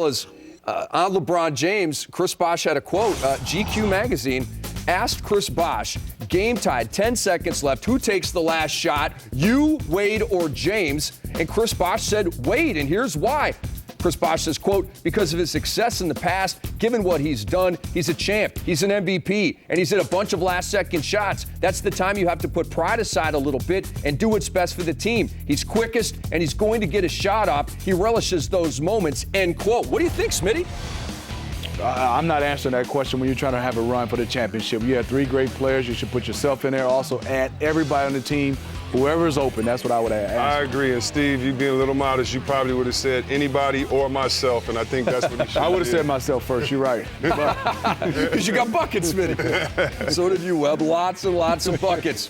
Fellas, on LeBron James, Chris Bosh had a quote. GQ magazine asked Chris Bosh, game tied, 10 seconds left, who takes the last shot, you, Wade, or James? And Chris Bosh said Wade, and here's why. Chris Bosh says, quote, because of his success in the past, given what he's done, he's a champ, he's an MVP, and he's hit a bunch of last-second shots. That's the time you have to put pride aside a little bit and do what's best for the team. He's quickest, and he's going to get a shot off. He relishes those moments, end quote. What do you think, Smitty? I'm not answering that question when you're trying to have a run for the championship. You have 3 great players. You should put yourself in there. Also add everybody on the team. Whoever is open, that's what I would add. I agree. And Steve, you being a little modest, you probably would have said anybody or myself, and I think that's what you should have I would have said myself first. You're right. Because you got buckets, Smitty. So did you, Webb. Lots and lots of buckets.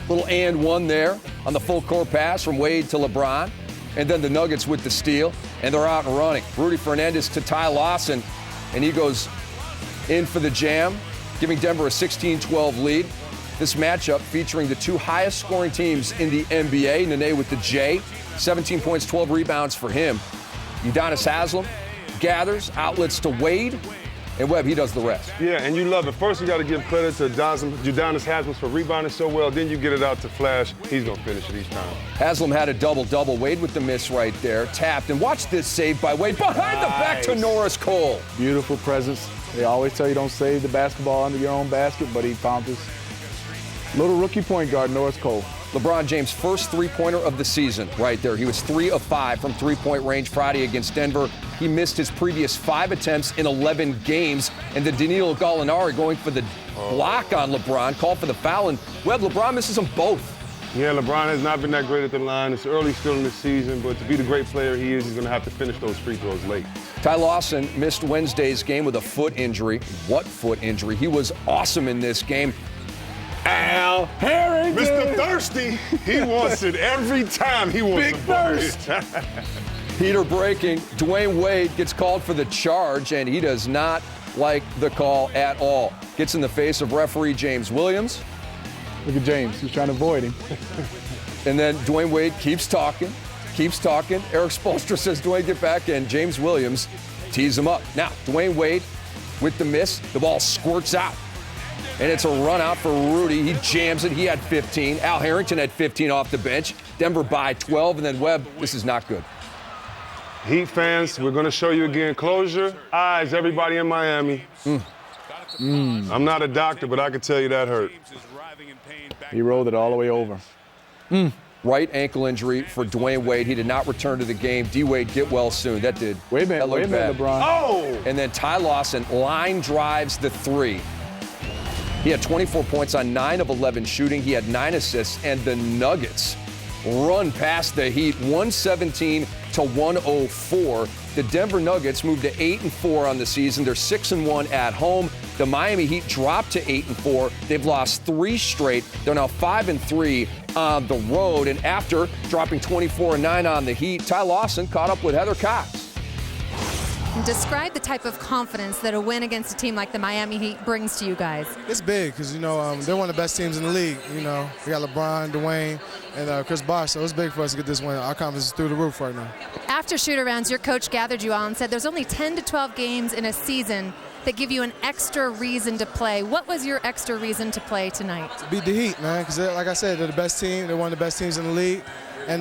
Little and one there on the full court pass from Wade to LeBron. And then the Nuggets with the steal, and they're out and running. Rudy Fernandez to Ty Lawson, and he goes in for the jam, giving Denver a 16-12 lead. This matchup featuring the 2 highest scoring teams in the NBA. Nene with the J, 17 points, 12 rebounds for him. Udonis Haslem gathers outlets to Wade, and Webb, he does the rest. Yeah, and you love it. First, you got to give credit to Udonis Haslem for rebounding so well. Then you get it out to Flash. He's going to finish it each time. Haslem had a double-double. Wade with the miss right there. Tapped, and watch this save by Wade. Behind the back to Norris Cole. Beautiful presence. They always tell you don't save the basketball under your own basket, but he found this little rookie point guard, Norris Cole. LeBron James' first three-pointer of the season right there. He was 3 of 5 from three-point range Friday against Denver. He missed his previous 5 attempts in 11 games. And the Danilo Gallinari going for the block on LeBron, called for the foul. And Webb, LeBron misses them both. Yeah, LeBron has not been that great at the line. It's early still in the season, but to be the great player he is, he's going to have to finish those free throws late. Ty Lawson missed Wednesday's game with a foot injury. What foot injury? He was awesome in this game. Al Harrington. Mr. Thirsty, he wants it every time he wants Big thirst. Heater breaking. Dwayne Wade gets called for the charge, and he does not like the call at all. Gets in the face of referee James Williams. Look at James. He's trying to avoid him. And then Dwayne Wade keeps talking. Eric Spoelstra says, Dwayne, get back, and James Williams tees him up. Now, Dwayne Wade with the miss. The ball squirts out. And it's a run out for Rudy. He jams it. He had 15. Al Harrington had 15 off the bench. Denver by 12. And then Webb, this is not good. Heat fans, we're going to show you again. Close your eyes, everybody in Miami. I'm not a doctor, but I can tell you that hurt. He rolled it all the way over. Right ankle injury for Dwayne Wade. He did not return to the game. D-Wade, get well soon. That did. Wait a minute, LeBron. Oh! And then Ty Lawson line drives the 3. He had 24 points on 9 of 11 shooting. He had 9 assists, and the Nuggets run past the Heat 117 to 104. The Denver Nuggets moved to 8-4 on the season. They're 6-1 at home. The Miami Heat dropped to 8-4. They've lost 3 straight. They're now 5-3 on the road. And after dropping 24-9 on the Heat, Ty Lawson caught up with Heather Cox. Describe the type of confidence that a win against a team like the Miami Heat brings to you guys. It's big because, they're one of the best teams in the league. We got LeBron, Dwayne, and Chris Bosh, so it's big for us to get this win. Our confidence is through the roof right now. After shoot-arounds, your coach gathered you all and said there's only 10 to 12 games in a season that give you an extra reason to play. What was your extra reason to play tonight? Beat the Heat, man, because like I said, they're the best team. They're one of the best teams in the league. And,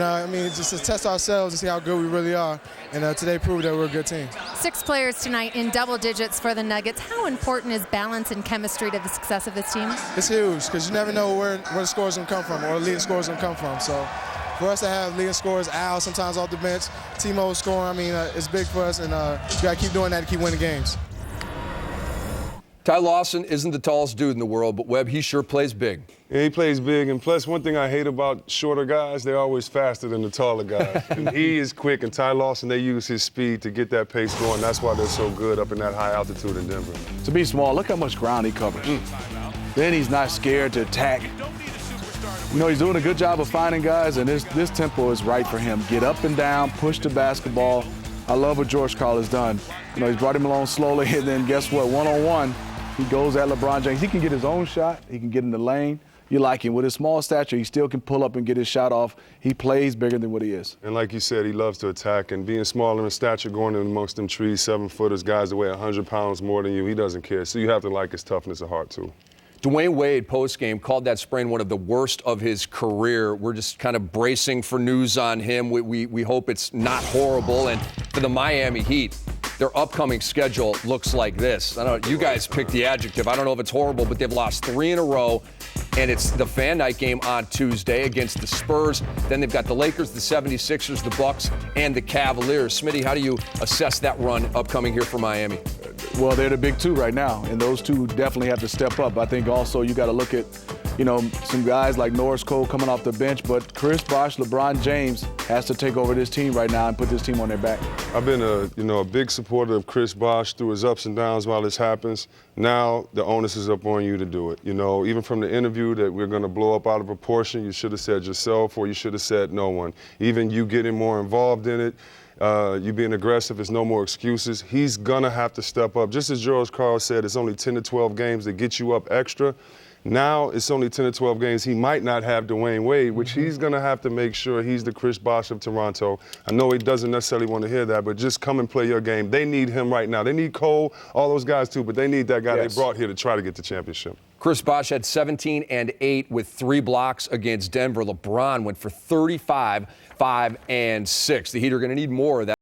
just to test ourselves and see how good we really are. And today proved that we're a good team. 6 players tonight in double digits for the Nuggets. How important is balance and chemistry to the success of this team? It's huge because you never know where the score's going to come from or the leading score's going to come from. So for us to have leading scorers, Al sometimes off the bench, Timo scoring, it's big for us. And we got to keep doing that to keep winning games. Ty Lawson isn't the tallest dude in the world, but Webb, he sure plays big. Yeah, he plays big, and plus one thing I hate about shorter guys, they're always faster than the taller guys. And he is quick, and Ty Lawson, they use his speed to get that pace going. That's why they're so good up in that high altitude in Denver. To be small, look how much ground he covers. Then he's not scared to attack. He's doing a good job of finding guys, and this tempo is right for him. Get up and down, push the basketball. I love what George Karl has done. He's brought him along slowly, and then guess what? One-on-one, he goes at LeBron James. He can get his own shot. He can get in the lane. you like him. With his small stature, he still can pull up and get his shot off. He plays bigger than what he is. And like you said, he loves to attack. And being smaller in stature, going in amongst them trees, 7-footers, guys that weigh 100 pounds more than you, he doesn't care. So you have to like his toughness of heart, too. Dwayne Wade, postgame, called that sprain one of the worst of his career. We're just kind of bracing for news on him. We hope it's not horrible. And for the Miami Heat, their upcoming schedule looks like this. I don't know, you guys pick the adjective. I don't know if it's horrible, but they've lost 3 in a row. And it's the Fan Night game on Tuesday against the Spurs. Then they've got the Lakers, the 76ers, the Bucks, and the Cavaliers. Smitty, how do you assess that run upcoming here for Miami? Well, they're the big two right now, and those two definitely have to step up. I think also you got to look at, some guys like Norris Cole coming off the bench, but Chris Bosh, LeBron James has to take over this team right now and put this team on their back. I've been a big supporter of Chris Bosh through his ups and downs while this happens. Now the onus is up on you to do it. Even from the interview that we're going to blow up out of proportion, you should have said yourself or you should have said no one. Even you getting more involved in it, you being aggressive, there's no more excuses. He's going to have to step up. Just as George Karl said, it's only 10 to 12 games that get you up extra. Now it's only 10 to 12 games. He might not have Dwayne Wade, which he's going to have to make sure he's the Chris Bosh of Toronto. I know he doesn't necessarily want to hear that, but just come and play your game. They need him right now. They need Cole, all those guys too, but they need that guy they brought here to try to get the championship. Chris Bosh had 17 and 8 with 3 blocks against Denver. LeBron went for 35, 5 and 6. The Heat are going to need more of that.